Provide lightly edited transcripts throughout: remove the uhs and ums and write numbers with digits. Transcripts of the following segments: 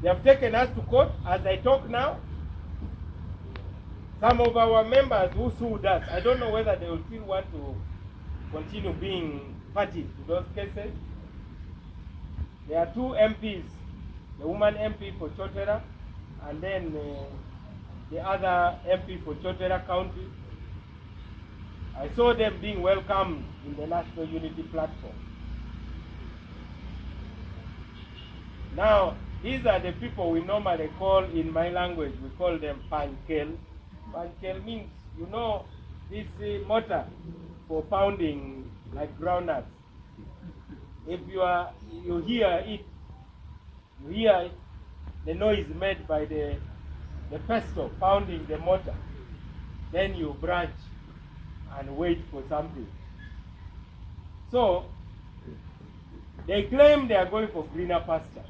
They have taken us to court as I talk now. Some of our members who sued us, I don't know whether they will still want to continue being parties to those cases. There are two MPs, the woman MP for Chotera, and then the other MP for Chotera County. I saw them being welcomed in the National Unity Platform. Now, these are the people we normally call, in my language, we call them pankel. Pankel means, you know, this mortar for pounding like groundnuts. If you hear it, the noise made by the pestle pounding the mortar, then you branch and wait for something. So, they claim they are going for greener pastures.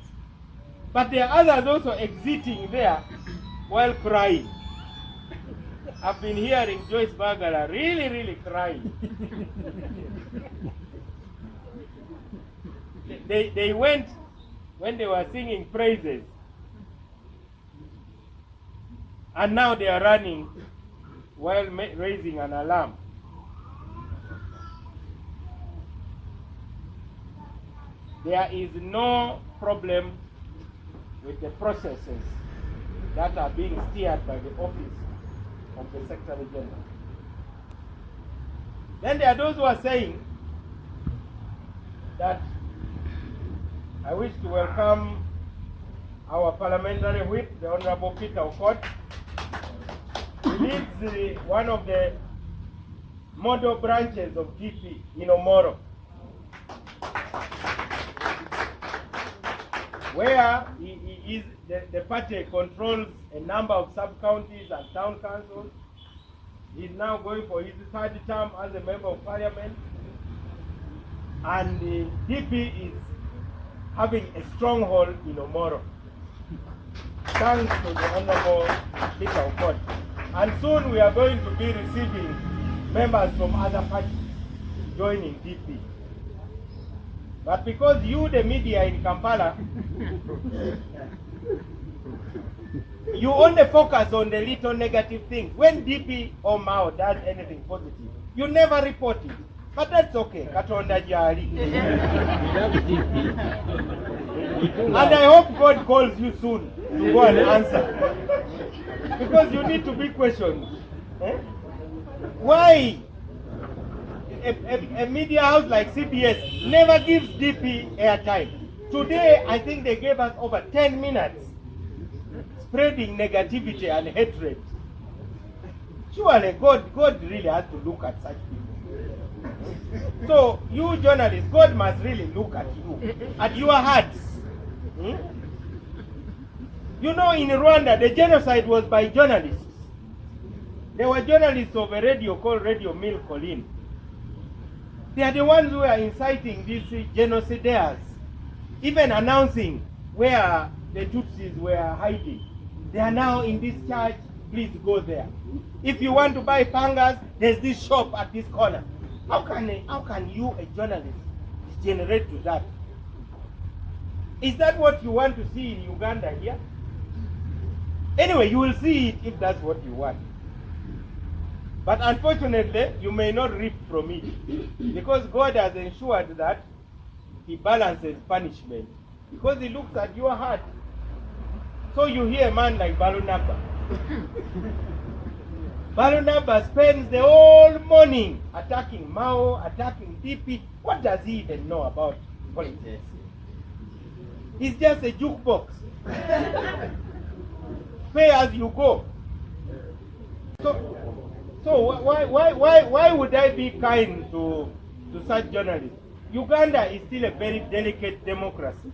But there are others also exiting there while crying. I've been hearing Joyce Bagala really crying. They went when they were singing praises. And now they are running while raising an alarm. There is no problem with the processes that are being steered by the office of the Secretary General. Then there are those who are saying that I wish to welcome our parliamentary whip, the Honorable Peter Okot. He leads one of the model branches of DP in Omoro, where he is the party controls a number of sub-counties and town councils. He is now going for his third term as a member of parliament. And the DP is having a stronghold in Omoro, thanks to the Honorable Peter Okot. And soon we are going to be receiving members from other parties joining DP. But because you, the media in Kampala, you only focus on the little negative things. When DP or MAO does anything positive, you never report it. But that's okay. Katonda jali. And I hope God calls you soon to go and answer. Because you need to be questioned. Eh? Why? A media house like CBS never gives DP airtime. Today, I think they gave us over 10 minutes spreading negativity and hatred. Surely God really has to look at such people. So, you journalists, God must really look at you, at your hearts. You know, in Rwanda, the genocide was by journalists. There were journalists of a radio called Radio Mille Collines. They are the ones who are inciting these genocidaires, even announcing where the Tutsis were hiding. They are now in this church, please go there. If you want to buy pangas, there's this shop at this corner. How can you, a journalist, degenerate to that? Is that what you want to see in Uganda here? Anyway, you will see it if that's what you want. But unfortunately, you may not reap from it. Because God has ensured that He balances punishment. Because He looks at your heart. So you hear a man like Balunaba. Balunaba spends the whole morning attacking MAO, attacking DP. What does he even know about politics? He's just a jukebox. Pay as you go. So why would I be kind to such journalists? Uganda is still a very delicate democracy.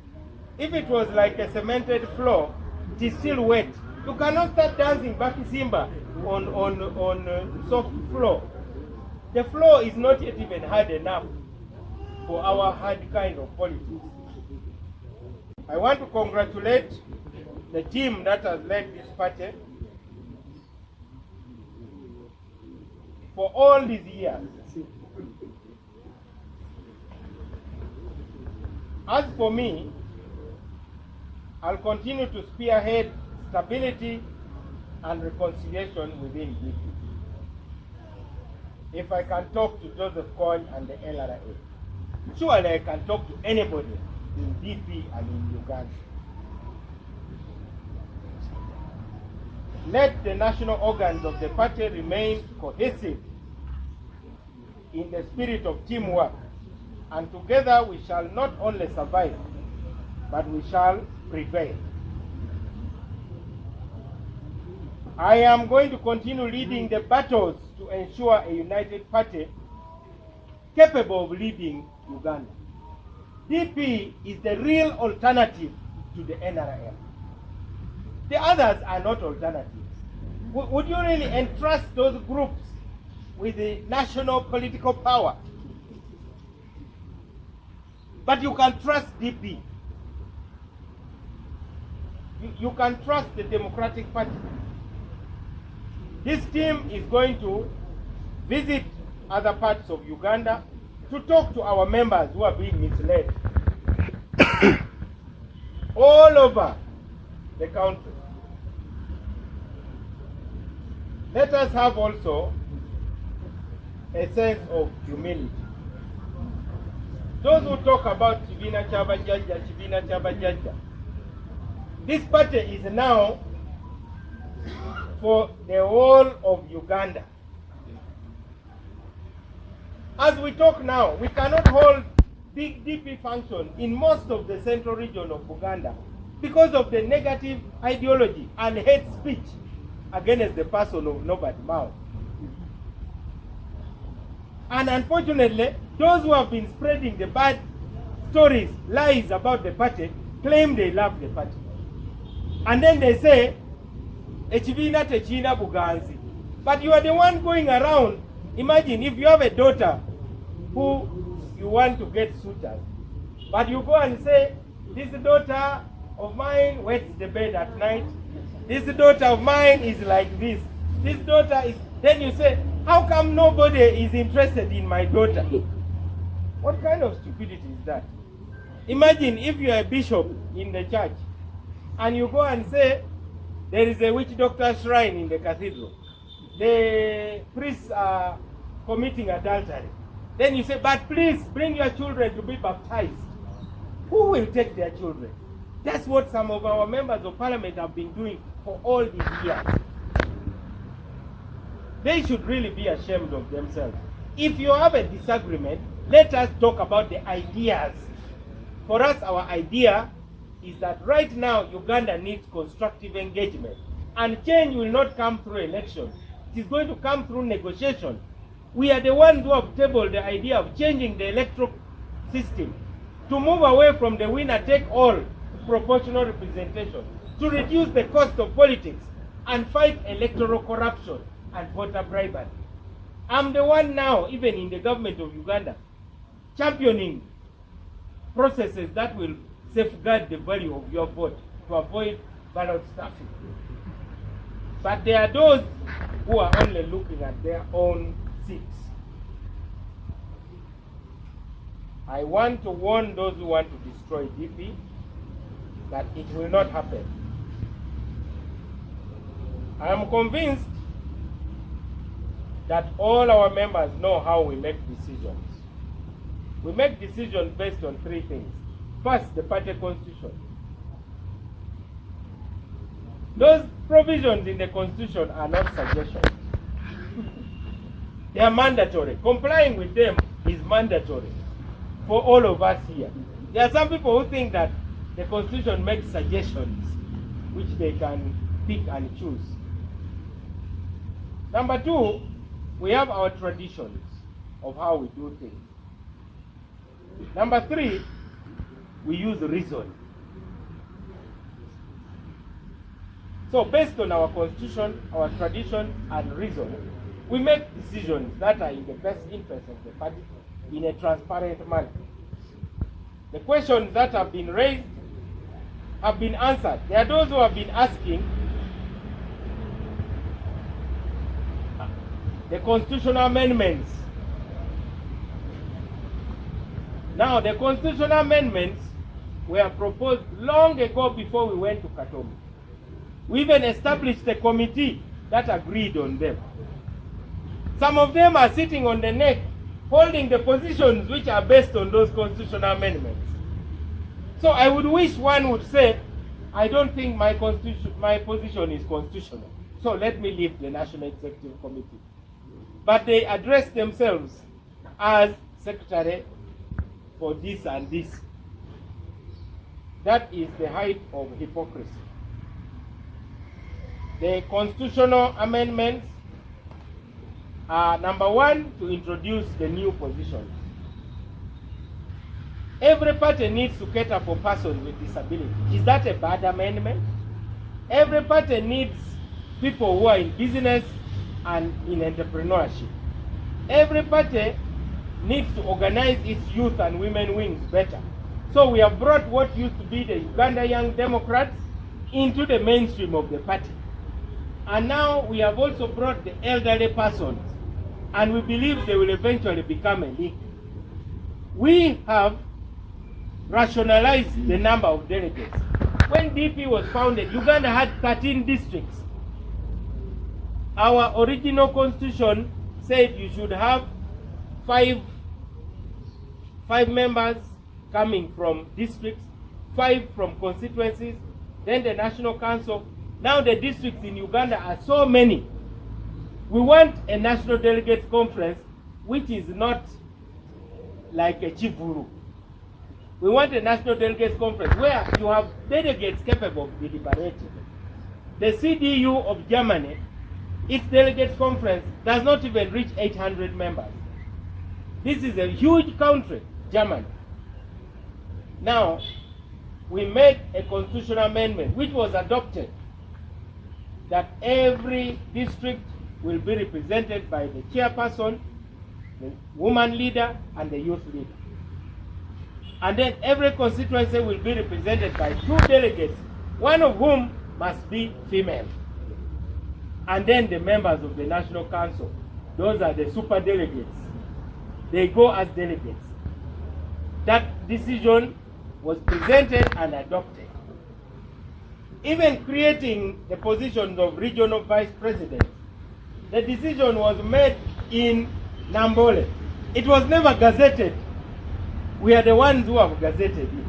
If it was like a cemented floor, it is still wet. You cannot start dancing Baki Simba on soft floor. The floor is not yet even hard enough for our hard kind of politics. I want to congratulate the team that has led this party for all these years. As for me, I'll continue to spearhead stability and reconciliation within DP. If I can talk to Joseph Kony and the LRA, surely I can talk to anybody in DP and in Uganda. Let the national organs of the party remain cohesive in the spirit of teamwork, and together we shall not only survive, but we shall prevail. I am going to continue leading the battles to ensure a united party capable of leading Uganda. DP is the real alternative to the NRM. The others are not alternatives. Would you really entrust those groups with the national political power? But you can trust DP. You can trust the Democratic Party. This team is going to visit other parts of Uganda to talk to our members who are being misled all over the country. Let us have also a sense of humility. Those who talk about Chibina Chaba Jaja, this party is now for the whole of Uganda. As we talk now, we cannot hold big DP functions in most of the central region of Uganda because of the negative ideology and hate speech against the person of Nobody MAO. And unfortunately, those who have been spreading the bad stories, lies about the party, claim they love the party. And then they say, Echibina techina buganzi. But you are the one going around. Imagine if you have a daughter who you want to get suitors, but you go and say, this daughter of mine wets the bed at night. This daughter of mine is like this. This daughter is... Then you say, how come nobody is interested in my daughter? What kind of stupidity is that? Imagine if you are a bishop in the church and you go and say, there is a witch doctor shrine in the cathedral. The priests are committing adultery. Then you say, but please bring your children to be baptized. Who will take their children? That's what some of our members of parliament have been doing for all these years. They should really be ashamed of themselves. If you have a disagreement, let us talk about the ideas. For us, our idea is that right now Uganda needs constructive engagement, and change will not come through election. It is going to come through negotiation. We are the ones who have tabled the idea of changing the electoral system to move away from the winner-take-all proportional representation, to reduce the cost of politics and fight electoral corruption and voter bribery. I'm the one now, even in the government of Uganda, championing processes that will safeguard the value of your vote to avoid ballot stuffing. But there are those who are only looking at their own seats. I want to warn those who want to destroy DP that it will not happen. I am convinced that all our members know how we make decisions. We make decisions based on three things. First, the party constitution. Those provisions in the constitution are not suggestions. They are mandatory. Complying with them is mandatory for all of us here. There are some people who think that the constitution makes suggestions which they can pick and choose. Number two, we have our traditions of how we do things. Number three, we use reason. So based on our constitution, our tradition, and reason, we make decisions that are in the best interest of the party in a transparent manner. The questions that have been raised have been answered. There are those who have been asking the constitutional amendments. Now, the constitutional amendments were proposed long ago before we went to Katomi. We even established a committee that agreed on them. Some of them are sitting on the neck, holding the positions which are based on those constitutional amendments. So I would wish one would say, I don't think my position is constitutional, so let me leave the National Executive Committee. But they address themselves as secretary for this and this. That is the height of hypocrisy. The constitutional amendments are, number one, to introduce the new positions. Every party needs to cater for persons with disability. Is that a bad amendment? Every party needs people who are in business and in entrepreneurship. Every party needs to organize its youth and women wings better. So we have brought what used to be the Uganda Young Democrats into the mainstream of the party. And now we have also brought the elderly persons, and we believe they will eventually become a league. We have rationalized the number of delegates. When DP was founded, Uganda had 13 districts. Our original constitution said you should have five members coming from districts, 5 from constituencies, then the National Council. Now the districts in Uganda are so many. We want a National Delegates Conference which is not like a Chivuru. We want a National Delegates Conference where you have delegates capable of deliberating. The CDU of Germany, its delegates conference does not even reach 800 members. This is a huge country, Germany. Now, we made a constitutional amendment which was adopted that every district will be represented by the chairperson, the woman leader, and the youth leader. And then every constituency will be represented by 2 delegates, one of whom must be female. And then the members of the National Council, those are the super delegates. They go as delegates. That decision was presented and adopted. Even creating the positions of regional vice presidents, the decision was made in Nambole. It was never gazetted. We are the ones who have gazetted it.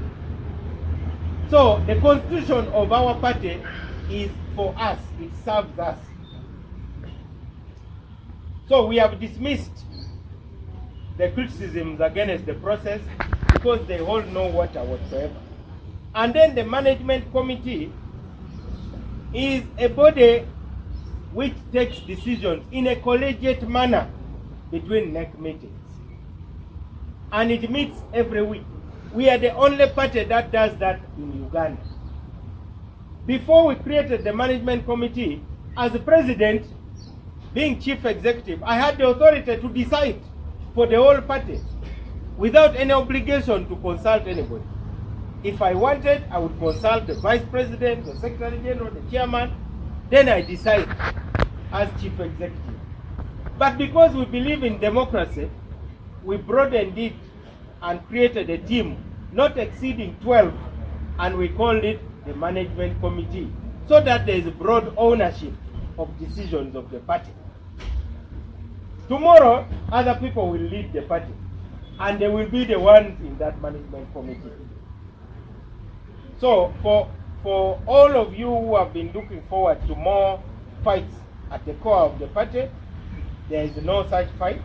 So the constitution of our party is for us. It serves us. So we have dismissed the criticisms against the process because they hold no water whatsoever. And then the management committee is a body which takes decisions in a collegiate manner between NEC meetings. And it meets every week. We are the only party that does that in Uganda. Before we created the management committee, as the president, being chief executive, I had the authority to decide for the whole party without any obligation to consult anybody. If I wanted, I would consult the vice president, the secretary general, the chairman, then I decide as chief executive. But because we believe in democracy, we broadened it and created a team not exceeding 12, and we called it the management committee, so that there is broad ownership of decisions of the party. Tomorrow, other people will lead the party, and they will be the ones in that management committee. So for all of you who have been looking forward to more fights at the core of the party, there is no such fight.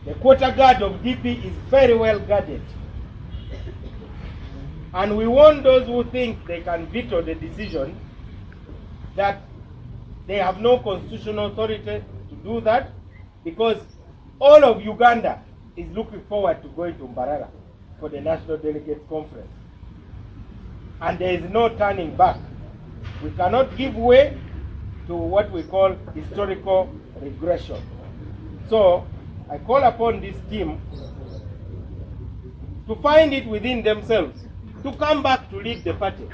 The quarter guard of DP is very well guarded. And we warn those who think they can veto the decision that they have no constitutional authority to do that, because all of Uganda is looking forward to going to Mbarara for the National Delegates Conference. And there is no turning back. We cannot give way to what we call historical regression. So I call upon this team to find it within themselves to come back to lead the party.